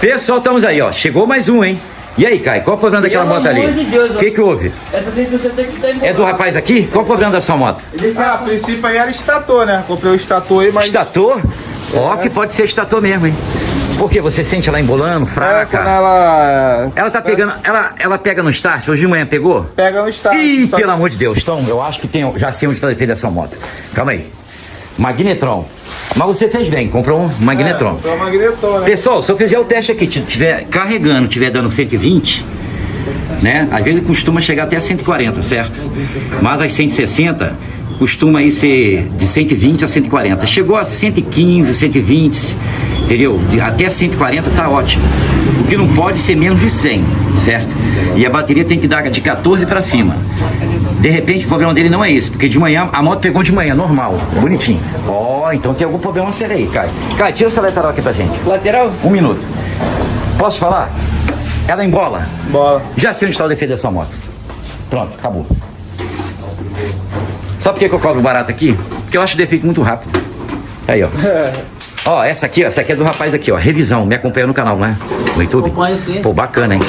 Pessoal, estamos aí, ó. Chegou mais um, hein? E aí, Caio, qual o problema daquela moto ali? O que houve? Essa 160 aqui tá embolada. É do rapaz aqui? Qual o problema da sua moto? A princípio aí era estator, né? Comprei o estator aí, mas... Estator? Ó, que pode ser estator mesmo, hein? Por quê? Você sente ela embolando, quando fraca? ela Ela tá pegando, ela pega no start? Hoje de manhã pegou? pega no start. Ih, só pelo amor de Deus. Então, eu acho que já sei onde está defendendo essa moto. Calma aí. Magnetron. Mas você fez bem, comprou um Magnetron. comprou um Magnetron, né? Pessoal, se eu fizer o teste aqui, estiver carregando, estiver dando 120, né? Às vezes costuma chegar até 140, certo? Mas as 160 costuma aí ser de 120 a 140. Chegou a 115, 120, entendeu? Até 140 tá ótimo. O que não pode ser menos de 100, certo? E a bateria tem que dar de 14 para cima. De repente o problema dele não é esse, porque de manhã, a moto pegou de manhã, normal, bonitinho. Ó, então tem algum problema sério aí, Caio. Caio, tira essa lateral aqui pra gente. Lateral? 1 minuto. Posso falar? Ela embola? Bola. Já sei onde está o defeito da sua moto. Pronto, acabou. Sabe por que eu cobro barato aqui? Porque eu acho o defeito muito rápido. Aí, ó. Ó, essa aqui é do rapaz aqui, ó. Revisão, me acompanha no canal, né? No YouTube? Acompanho sim. Pô, bacana, hein?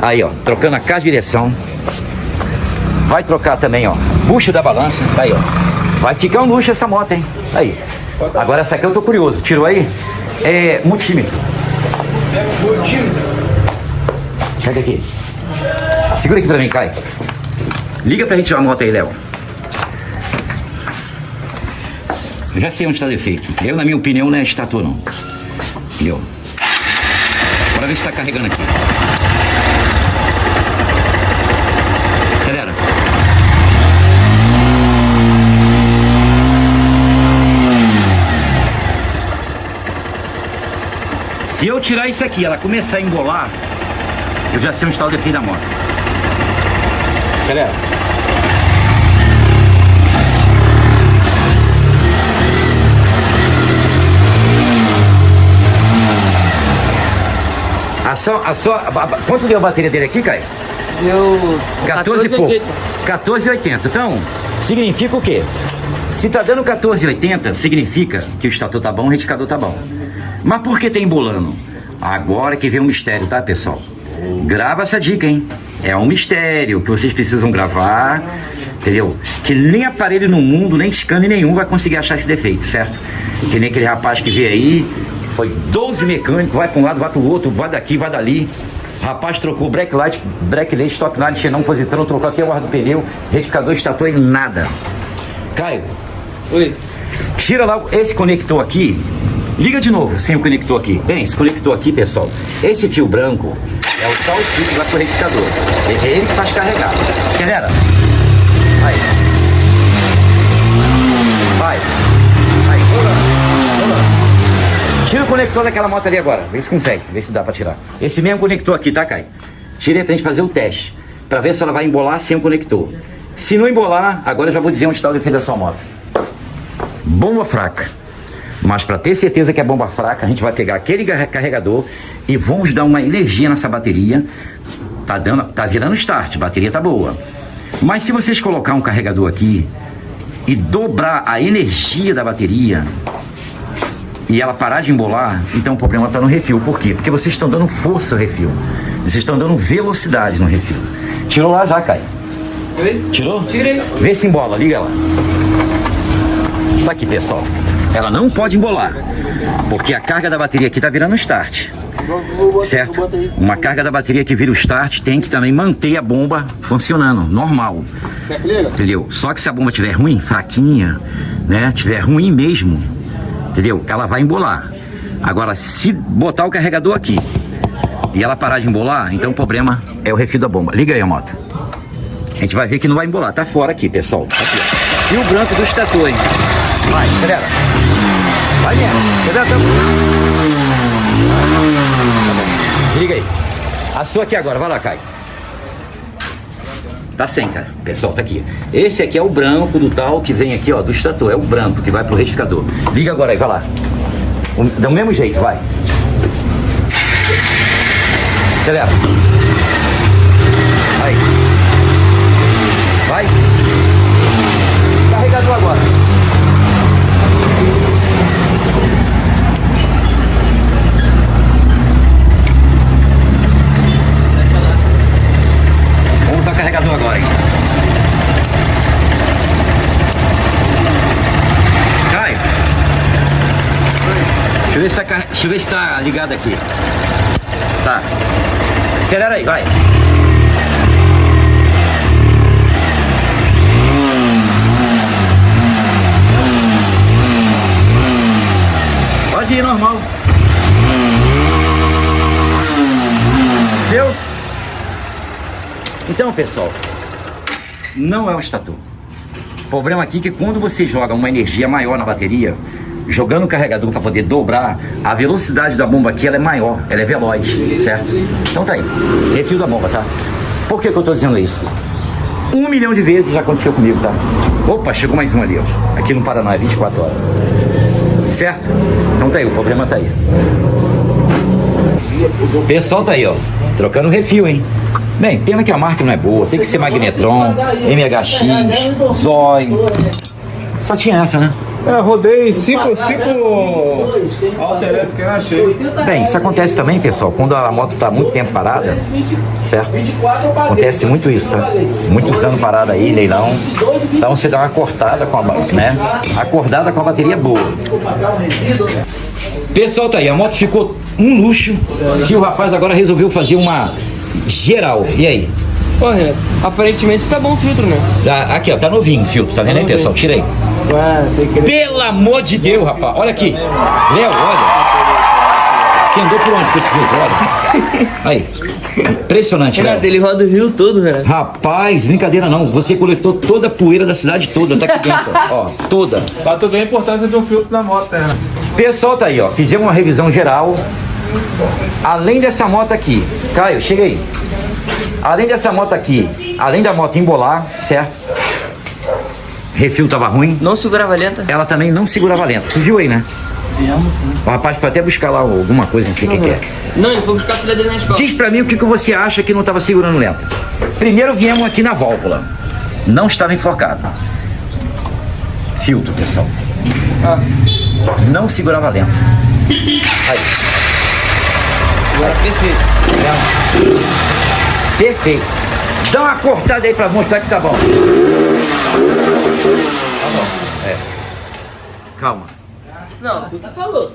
Aí, ó, trocando a caixa de direção. Vai trocar também, ó, bucho da balança. Tá aí, ó. Vai ficar um luxo essa moto, hein? Aí. Agora essa aqui eu tô curioso. Tirou aí? É multímetro. Chega aqui. Segura aqui pra mim, Caio. Liga pra gente a moto aí, Léo. Eu já sei onde está o defeito. Eu, na minha opinião, não é estator, não. Entendeu? Bora ver se tá carregando aqui. Acelera. Se eu tirar isso aqui, ela começar a embolar, eu já sei onde está o defeito da moto. Acelera. Quanto deu a bateria dele aqui, Caio? Deu 14 e pouco. 14,80. Então, significa o quê? Se tá dando 14,80, significa que o estator tá bom, o retificador tá bom. Mas por que tá embolando? Agora que vem um mistério, tá, pessoal? Grava essa dica, hein? É um mistério que vocês precisam gravar, entendeu? Que nem aparelho no mundo, nem scanner nenhum vai conseguir achar esse defeito, certo? Que nem aquele rapaz que veio aí, foi 12 mecânicos, vai para um lado, vai para o outro, vai daqui, vai dali. Rapaz trocou brake light, stop light, xenão, positrão, trocou até o ar do pneu, retificador, estator e nada. Caio, Oi. tira lá esse conector aqui, liga de novo sem o conector aqui. Bem, esse conector aqui, pessoal, esse fio branco é o tal fio que vai pro retificador. É ele que faz carregar. Acelera. Vai. Vai. Vai, rolando. Tira o conector daquela moto ali agora. Vê se consegue, vê se dá pra tirar. Esse mesmo conector aqui, tá, Caio? Tira aí pra gente fazer o teste, pra ver se ela vai embolar sem o conector. Se não embolar, agora eu já vou dizer onde está o defeito da sua moto. Bomba fraca. Mas para ter certeza que é bomba fraca, a gente vai pegar aquele carregador e vamos dar uma energia nessa bateria. Tá virando start, a bateria tá boa. Mas se vocês colocar um carregador aqui e dobrar a energia da bateria e ela parar de embolar, então o problema tá no refil. Por quê? Porque vocês estão dando força ao refil. Vocês estão dando velocidade no refil. Tirou lá já, Caio. Oi? Tirou? Tirei. Vê se embola, liga ela. Tá aqui, pessoal. Ela não pode embolar, porque a carga da bateria aqui tá virando start. Certo? Uma carga da bateria que vira o start tem que também manter a bomba funcionando, normal. Entendeu? Só que se a bomba estiver ruim, fraquinha, né? Tiver ruim mesmo, entendeu? Ela vai embolar. Agora, se botar o carregador aqui e ela parar de embolar, então o problema é o refil da bomba. Liga aí a moto. A gente vai ver que não vai embolar. Tá fora aqui, pessoal. Aqui, ó. E o branco do estator, hein? Vai, acelera. Vai mesmo. Acelera até liga aí. A sua aqui agora, vai lá, Caio. Tá sem, cara. Pessoal, tá aqui. Esse aqui é o branco do tal que vem aqui, ó, do estator. É o branco que vai pro retificador. Liga agora aí, vai lá. Do mesmo jeito, vai. Acelera. Aí. Vai. Carregador agora. eu ver se tá ligado aqui. Tá. Acelera aí, vai. Pode ir normal. Deu? Então, pessoal, não é o estator. O problema aqui é que quando você joga uma energia maior na bateria, jogando o carregador para poder dobrar, a velocidade da bomba aqui ela é maior, ela é veloz, certo? Então tá aí, refil da bomba, tá? Por que eu tô dizendo isso? 1 milhão de vezes já aconteceu comigo, tá? Opa, chegou mais um ali, ó. Aqui no Paraná, é 24 horas. Certo? Então tá aí, o problema tá aí. O pessoal tá aí, ó, trocando refil, hein? Bem, pena que a marca não é boa, tem que ser Magnetron, MHX, Zoi. Só tinha essa, né? Rodei 5 altereto que eu achei. Bem, isso acontece também, pessoal, quando a moto tá muito tempo parada, certo? Acontece muito isso, tá? Muitos anos parada aí, leilão. Então você dá uma cortada com a, né? Acordada com a bateria boa. Pessoal, tá aí, a moto ficou um luxo, que o rapaz agora resolveu fazer uma geral. E aí? Ô, Renato, aparentemente tá bom o filtro, né? Aqui, ó, tá novinho o filtro, tá vendo aí, pessoal? Tira aí. Pelo amor de Deus, rapaz, olha aqui. Léo, olha. Você andou por onde com esse filtro? Olha. Aí. Impressionante, Renato, Léo. ele roda o rio todo, Renato. Rapaz, brincadeira não. Você coletou toda a poeira da cidade toda, tá aqui dentro, ó, toda. Pra tu ver a importância de um filtro na moto, né? Pessoal, tá aí, ó. Fizemos uma revisão geral. Além dessa moto aqui, Caio, chega aí. Além dessa moto aqui, além da moto embolar, certo? Refil tava ruim. Não segurava a lenta? Ela também não segurava lenta. Tu viu aí, né? Viemos, sim. O rapaz foi até buscar lá alguma coisa, não sei o que é. Não, ele foi buscar a filha dele na escola. Diz pra mim o que você acha que não estava segurando lenta. Primeiro viemos aqui na válvula. Não estava enforcado. Filtro, pessoal. Não segurava lenta. Aí. Agora perfeito. Perfeito. Dá uma cortada aí pra mostrar que tá bom. Tá bom. É. Calma. Não, tu que falou.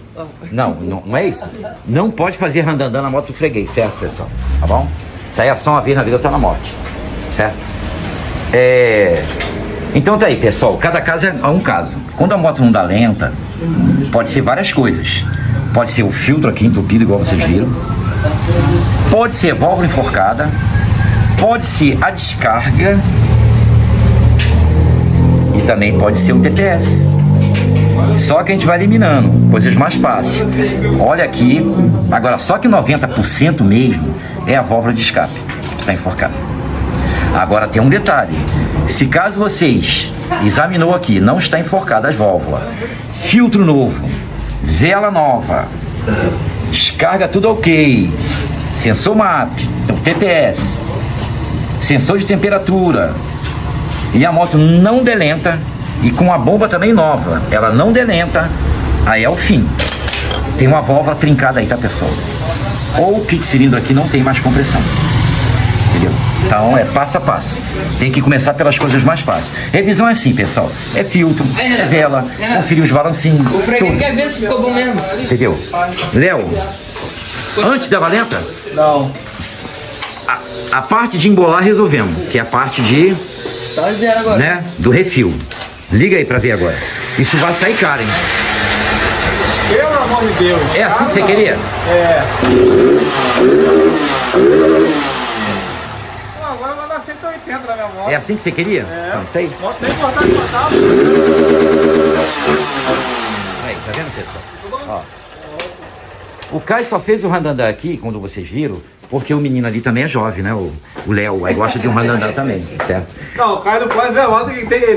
Não é isso. Não pode fazer randandã na moto do freguês, certo, pessoal? Tá bom? Isso aí é só uma vez na vida, tá na morte. Certo? Então tá aí, pessoal. Cada caso é um caso. Quando a moto não dá lenta, pode ser várias coisas. Pode ser o filtro aqui entupido, igual vocês viram. Pode ser válvula enforcada. Pode ser a descarga. E também pode ser o TPS. Só que a gente vai eliminando coisas mais fáceis. Olha aqui. Agora, só que 90% mesmo é a válvula de escape que está enforcada. Agora tem um detalhe. Se caso vocês examinou aqui, não está enforcada as válvulas, filtro novo, vela nova, descarga tudo ok, sensor MAP, TPS, sensor de temperatura, e a moto não delenta, e com a bomba também nova, ela não delenta, aí é o fim. Tem uma válvula trincada aí, tá, pessoal? Ou o kit cilindro aqui não tem mais compressão. Entendeu? Então é passo a passo. Tem que começar pelas coisas mais fáceis. Revisão é assim, pessoal. É filtro, é vela, conferir os balancinhos. O freguês tudo. quer ver se ficou bom mesmo. Entendeu? Léo, antes da valenta, Não. a parte de embolar resolvemos, que é a parte de, Tá zero agora. né, do refil. Liga aí pra ver agora. Isso vai sair caro, hein? Pelo amor de Deus. É assim que você queria? Pô, agora vai dar 180 na minha moto. É assim que você queria? Então, isso aí. Moto nem cortar de matar. Aí, tá vendo, pessoal? Ó. O Caio só fez o randandã aqui, quando vocês viram, porque o menino ali também é jovem, né? O Léo, aí gosta de um randandã também, certo? Não, o Caio não pode ver a moto,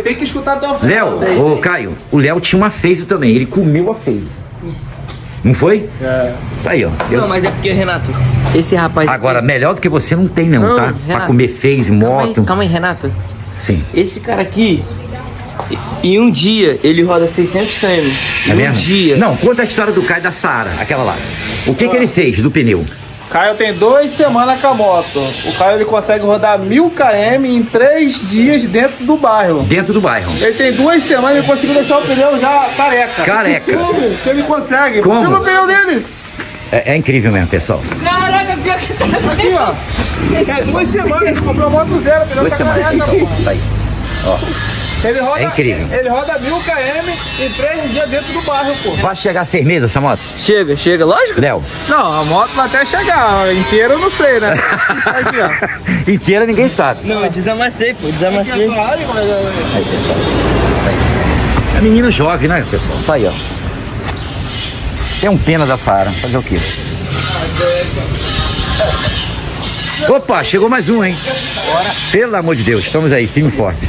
tem que escutar até o fim. Léo, ô Caio, o Léo tinha uma phase também, ele comeu a phase. Não foi? Tá aí, ó. Não, mas é porque, Renato, esse rapaz... Agora, melhor do que você não tem não, Não, tá? Pra Renato, comer phase, moto. Calma aí, Renato. Sim. Esse cara aqui, em um dia, ele roda 600 km. É Em um mesmo? dia. Não, conta a história do Caio da Saara, aquela lá. O que ele fez do pneu? Caio tem 2 semanas com a moto. O Caio ele consegue rodar 1000 km em 3 dias dentro do bairro. Dentro do bairro. Ele tem 2 semanas e conseguiu deixar o pneu já careca. Careca. Como que ele consegue? Como? Pega o pneu dele. É incrível mesmo, pessoal. Caraca, pior que tá. Aqui, ó. É 2 semanas, ele comprou a moto zero. 2 semanas, pessoal. Tá aí. Ó. Ele roda, É incrível. Ele roda 1000 km em 3 dias dentro do bairro, pô. Vai chegar a 6 meses essa moto? Chega, lógico. Léo. Não, a moto vai até chegar. Inteira eu não sei, né? Aqui, ó. Inteira ninguém sabe. Não, eu desamassei, pô, desamassei. Aí, pessoal. Tá aí. É menino jovem, né, pessoal? Tá aí, ó. Tem um pena da Saara. Fazer o quê? Opa, chegou mais um, hein? Pelo amor de Deus, estamos aí, firme e forte.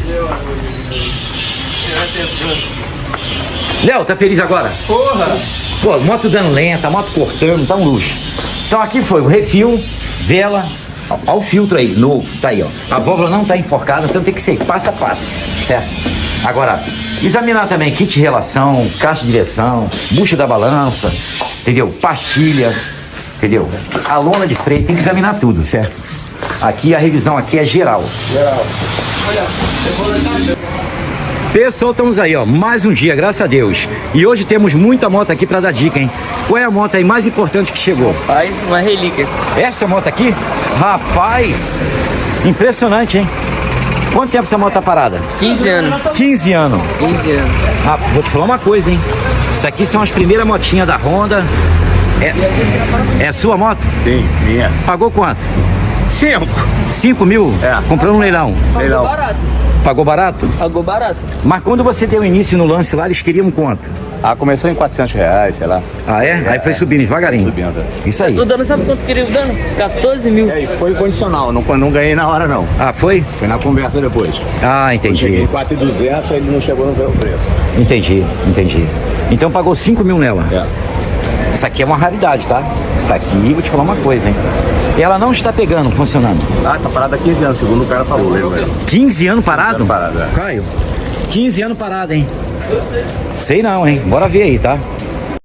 Léo, tá feliz agora? Porra! Pô, moto dando lenta, moto cortando, tá um luxo. Então aqui foi o refil, vela, ó o filtro aí, novo, tá aí, ó. A válvula não tá enforcada, então tem que ser passo a passo, certo? Agora, examinar também kit de relação, caixa de direção, bucha da balança, entendeu? Pastilha, entendeu? A lona de freio, tem que examinar tudo, certo? Aqui a revisão aqui é geral. Pessoal, estamos aí, ó, mais um dia, graças a Deus. E hoje temos muita moto aqui para dar dica, hein? Qual é a moto aí mais importante que chegou? Aí, uma relíquia. Essa moto aqui? Rapaz, impressionante, hein? Quanto tempo essa moto tá parada? 15 anos. 15 anos. 15 anos. Ah, vou te falar uma coisa, hein? Isso aqui são as primeiras motinhas da Honda. É sua moto? Sim, minha. Pagou quanto? 5. 5 mil? É. Comprou no leilão. Leilão. Pagou barato. Pagou barato? Pagou barato. Mas quando você deu início no lance lá, eles queriam quanto? Ah, começou em R$400, sei lá. Ah, é? Aí foi subindo devagarinho. Subindo. Isso aí. O dano, sabe quanto queria o dano? 14 mil. É, e foi condicional, não ganhei na hora não. Ah, foi? Foi na conversa depois. Ah, Eu cheguei em entendi. 4.200, aí ele não chegou no preço. Entendi. Então pagou 5 mil nela. É. Isso aqui é uma raridade, tá? Isso aqui, vou te falar uma coisa, hein? Ela não está pegando, funcionando. Ah, tá parada há 15 anos, segundo o cara falou. Lembra? 15 anos parado? 15 anos parado, é. Caio, 15 anos parado, hein? Sei não, hein? Bora ver aí, tá?